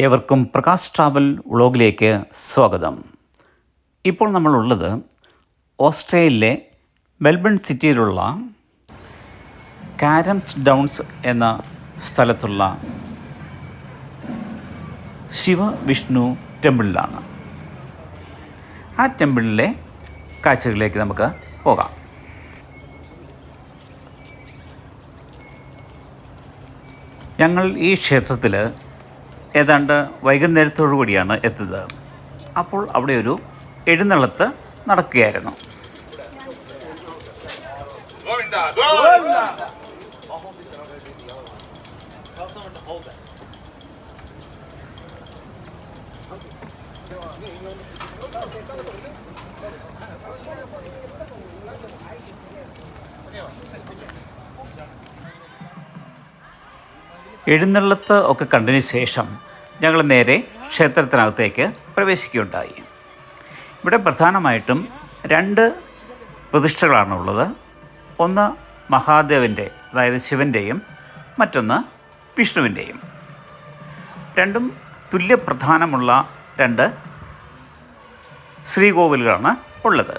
ഏവർക്കും പ്രകാശ് ട്രാവൽ വ്ളോഗിലേക്ക് സ്വാഗതം. ഇപ്പോൾ നമ്മളുള്ളത് ഓസ്ട്രേലിയയിലെ മെൽബൺ സിറ്റിയിലുള്ള കാരംസ് ഡൗൺസ് എന്ന സ്ഥലത്തുള്ള ശിവ വിഷ്ണു ടെമ്പിളിലാണ്. ആ ടെമ്പിളിലെ കാഴ്ചകളിലേക്ക് നമുക്ക് പോകാം. ഞങ്ങൾ ഈ ക്ഷേത്രത്തിൽ ഏതാണ്ട് വൈകുന്നേരത്തോടു കൂടിയാണ് എത്തുന്നത്. അപ്പോൾ അവിടെ ഒരു എഴുന്നള്ളത്ത് നടക്കുകയായിരുന്നു. എഴുന്നള്ളത്ത് ഒക്കെ കണ്ടതിന് ശേഷം ഞങ്ങൾ നേരെ ക്ഷേത്രത്തിനകത്തേക്ക് പ്രവേശിക്കുകയുണ്ടായി. ഇവിടെ പ്രധാനമായിട്ടും 2 പ്രതിഷ്ഠകളാണുള്ളത്. ഒന്ന് മഹാദേവൻ്റെ, അതായത് ശിവൻ്റെയും, മറ്റൊന്ന് വിഷ്ണുവിൻ്റെയും. രണ്ടും തുല്യപ്രധാനമുള്ള 2 ശ്രീകോവിലുകളാണ് ഉള്ളത്.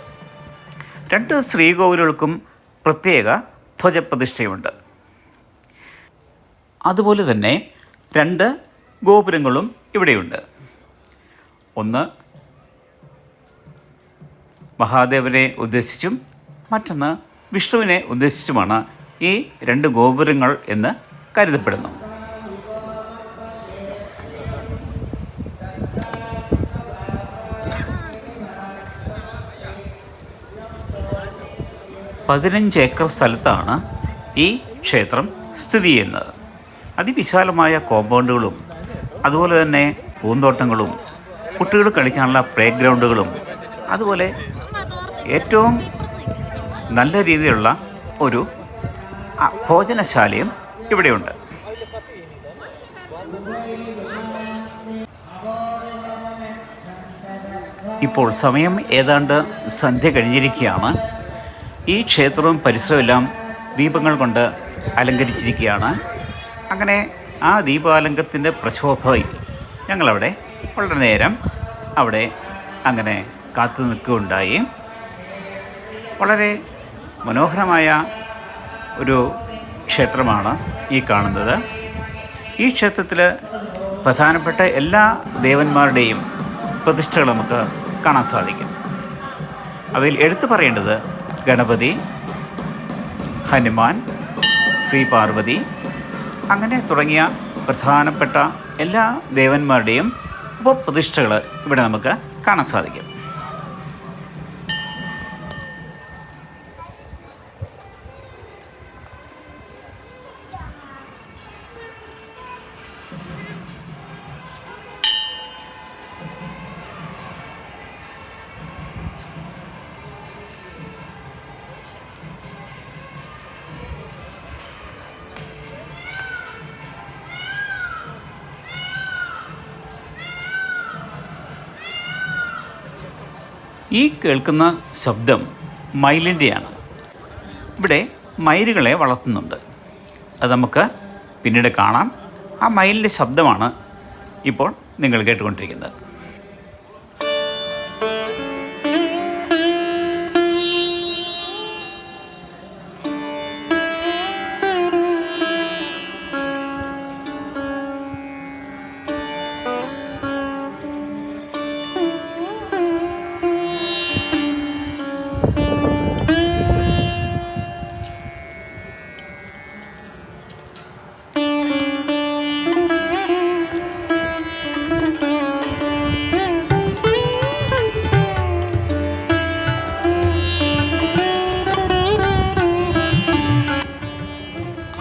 2 ശ്രീകോവിലുകൾക്കും പ്രത്യേക ധ്വജപ്രതിഷ്ഠയുണ്ട്. അതുപോലെ തന്നെ 2 ഗോപുരങ്ങളും ഇവിടെയുണ്ട്. ഒന്ന് മഹാദേവനെ ഉദ്ദേശിച്ചും മറ്റൊന്ന് വിഷ്ണുവിനെ ഉദ്ദേശിച്ചുമാണ് ഈ 2 ഗോപുരങ്ങൾ എന്ന് കരുതപ്പെടുന്നു. പതിനഞ്ച് ഏക്കർ സ്ഥലത്താണ് ഈ ക്ഷേത്രം സ്ഥിതി ചെയ്യുന്നത്. അതിവിശാലമായ കോമ്പൗണ്ടുകളും അതുപോലെ തന്നെ പൂന്തോട്ടങ്ങളും കുട്ടികൾ കളിക്കാനുള്ള പ്ലേ ഗ്രൗണ്ടുകളും അതുപോലെ ഏറ്റവും നല്ല രീതിയിലുള്ള ഒരു ഭോജനശാലയും ഇവിടെയുണ്ട്. ഇപ്പോൾ സമയം ഏതാണ്ട് സന്ധ്യ കഴിഞ്ഞിരിക്കുകയാണ്. ഈ ക്ഷേത്രവും പരിസരമെല്ലാം ദീപങ്ങൾ കൊണ്ട് അലങ്കരിച്ചിരിക്കുകയാണ്. അങ്ങനെ ആ ദീപാലങ്കത്തിൻ്റെ പ്രശോഭയിൽ ഞങ്ങളവിടെ വളരെ നേരം അവിടെ അങ്ങനെ കാത്തു നിൽക്കുകയുണ്ടായി. വളരെ മനോഹരമായ ഒരു ക്ഷേത്രമാണ് ഈ കാണുന്നത്. ഈ ക്ഷേത്രത്തിൽ പ്രധാനപ്പെട്ട എല്ലാ ദേവന്മാരുടെയും പ്രതിഷ്ഠകൾ നമുക്ക് കാണാൻ സാധിക്കും. അവയിൽ എടുത്തു പറയേണ്ടത് ഗണപതി, ഹനുമാൻ, ശ്രീ പാർവതി, അങ്ങനെ തുടങ്ങിയ പ്രധാനപ്പെട്ട എല്ലാ ദേവന്മാരുടെയും ഉപപ്രതിഷ്ഠകൾ ഇവിടെ നമുക്ക് കാണാൻ സാധിക്കും. ഈ കേൾക്കുന്ന ശബ്ദം മയിലിൻ്റെയാണ്. ഇവിടെ മയിലുകളെ വളർത്തുന്നുണ്ട്. അത് നമുക്ക് പിന്നീട് കാണാം. ആ മയിലിൻ്റെ ശബ്ദമാണ് ഇപ്പോൾ നിങ്ങൾ കേട്ടുകൊണ്ടിരിക്കുന്നത്.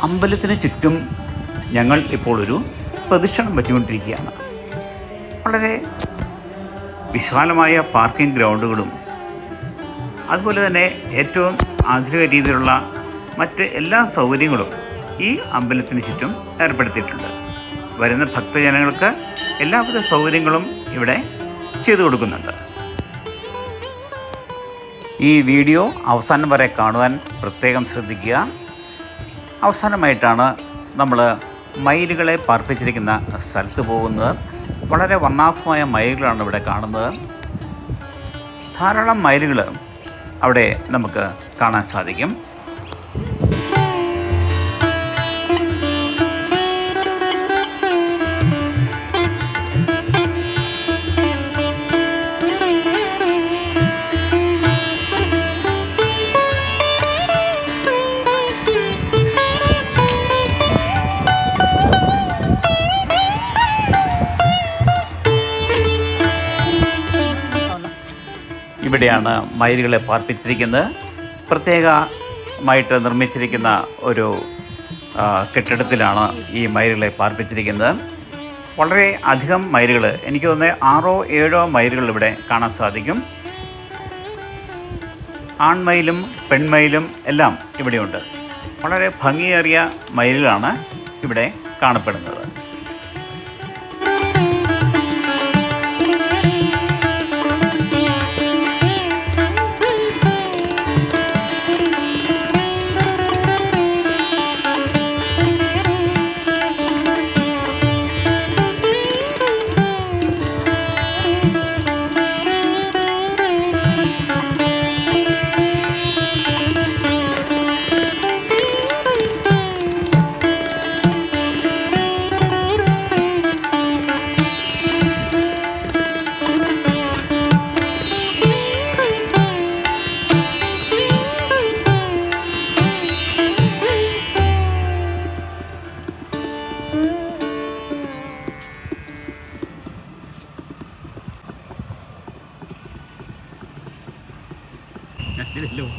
അമ്പലത്തിന് ചുറ്റും ഞങ്ങൾ ഇപ്പോൾ ഒരു പ്രദക്ഷിണം വെച്ചുകൊണ്ടിരിക്കുകയാണ്. വളരെ വിശാലമായ പാർക്കിംഗ് ഗ്രൗണ്ടുകളും അതുപോലെ തന്നെ ഏറ്റവും ആധുനിക രീതിയിലുള്ള മറ്റ് എല്ലാ സൗകര്യങ്ങളും ഈ അമ്പലത്തിന് ചുറ്റും ഏർപ്പെടുത്തിയിട്ടുണ്ട്. വരുന്ന ഭക്തജനങ്ങൾക്ക് എല്ലാവിധ സൗകര്യങ്ങളും ഇവിടെ ചെയ്തു കൊടുക്കുന്നുണ്ട്. ഈ വീഡിയോ അവസാനം വരെ കാണുവാൻ പ്രത്യേകം ശ്രദ്ധിക്കുക. അവസാനമായിട്ടാണ് നമ്മൾ മയിലുകളെ പാർപ്പിച്ചിരിക്കുന്ന സ്ഥലത്ത് പോകുന്നത്. വളരെ വർണ്ണാഭമായ മയിലുകളാണ് ഇവിടെ കാണുന്നത്. ധാരാളം മയിലുകൾ അവിടെ നമുക്ക് കാണാൻ സാധിക്കും. ഇവിടെയാണ് മയിലുകളെ പാർപ്പിച്ചിരിക്കുന്നത്. പ്രത്യേകമായിട്ട് നിർമ്മിച്ചിരിക്കുന്ന ഒരു കെട്ടിടത്തിലാണ് ഈ മയിലുകളെ പാർപ്പിച്ചിരിക്കുന്നത്. വളരെ അധികം മയിലുകൾ, എനിക്ക് തോന്നുന്നത് 6-7 മയിലുകൾ ഇവിടെ കാണാൻ സാധിക്കും. ആൺമയിലും പെൺമയിലും എല്ലാം ഇവിടെയുണ്ട്. വളരെ ഭംഗിയേറിയ മയിലുകളാണ് ഇവിടെ കാണപ്പെടുന്നത്.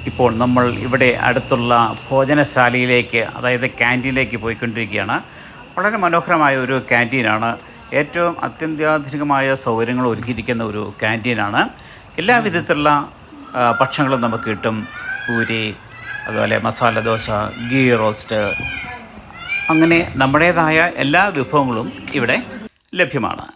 ഇപ്പോൾ നമ്മൾ ഇവിടെ അടുത്തുള്ള ഭോജനശാലയിലേക്ക്, അതായത് ക്യാൻറ്റീനിലേക്ക് പോയിക്കൊണ്ടിരിക്കുകയാണ്. വളരെ മനോഹരമായ ഒരു ക്യാൻറ്റീനാണ്. ഏറ്റവും അത്യന്താധുനികമായ സൗകര്യങ്ങൾ ഒരുക്കിയിരിക്കുന്ന ഒരു ക്യാൻറ്റീനാണ്. എല്ലാ വിധത്തിലുള്ള ഭക്ഷണങ്ങളും നമുക്ക് കിട്ടും. പൂരി, അതുപോലെ മസാല ദോശ, ഗീ റോസ്റ്റ്, അങ്ങനെ നമ്മുടേതായ എല്ലാ വിഭവങ്ങളും ഇവിടെ ലഭ്യമാണ്.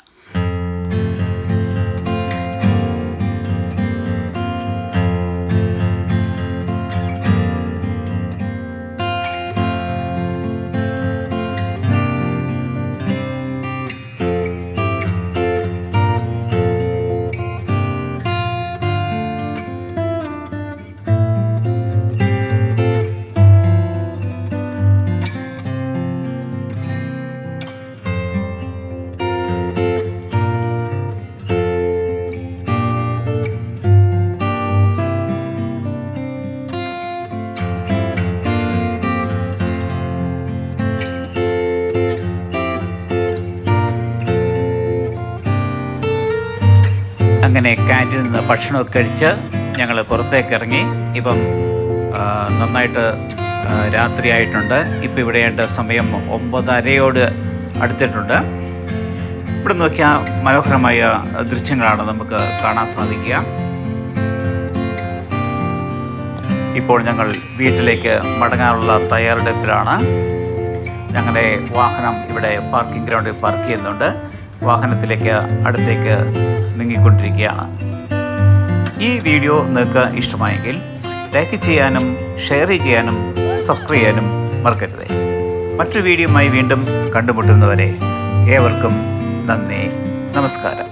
അങ്ങനെ ക്യാൻറ്റീനിൽ നിന്ന് ഭക്ഷണമൊക്കെ കഴിച്ച് ഞങ്ങൾ പുറത്തേക്ക് ഇറങ്ങി. ഇപ്പം നന്നായിട്ട് രാത്രിയായിട്ടുണ്ട്. ഇപ്പം ഇവിടെയായിട്ട് സമയം 9:30 അടുത്തിട്ടുണ്ട്. ഇവിടെ നോക്കിയാൽ മനോഹരമായ ദൃശ്യങ്ങളാണ് നമുക്ക് കാണാൻ സാധിക്കുക. ഇപ്പോൾ ഞങ്ങൾ വീട്ടിലേക്ക് മടങ്ങാനുള്ള തയ്യാറെടുപ്പിലാണ്. ഞങ്ങളുടെ വാഹനം ഇവിടെ പാർക്കിംഗ് ഗ്രൗണ്ടിൽ പാർക്ക് ചെയ്യുന്നുണ്ട്. വാഹനത്തിലേക്ക് അടുത്തേക്ക് നീങ്ങിക്കൊണ്ടിരിക്കുകയാണ്. ഈ വീഡിയോ നിങ്ങൾക്ക് ഇഷ്ടമായെങ്കിൽ ലൈക്ക് ചെയ്യാനും ഷെയർ ചെയ്യാനും സബ്സ്ക്രൈബ് ചെയ്യാനും മറക്കരുത്. മറ്റൊരു വീഡിയോയുമായി വീണ്ടും കണ്ടുമുട്ടുന്നവരെ ഏവർക്കും നന്ദി, നമസ്കാരം.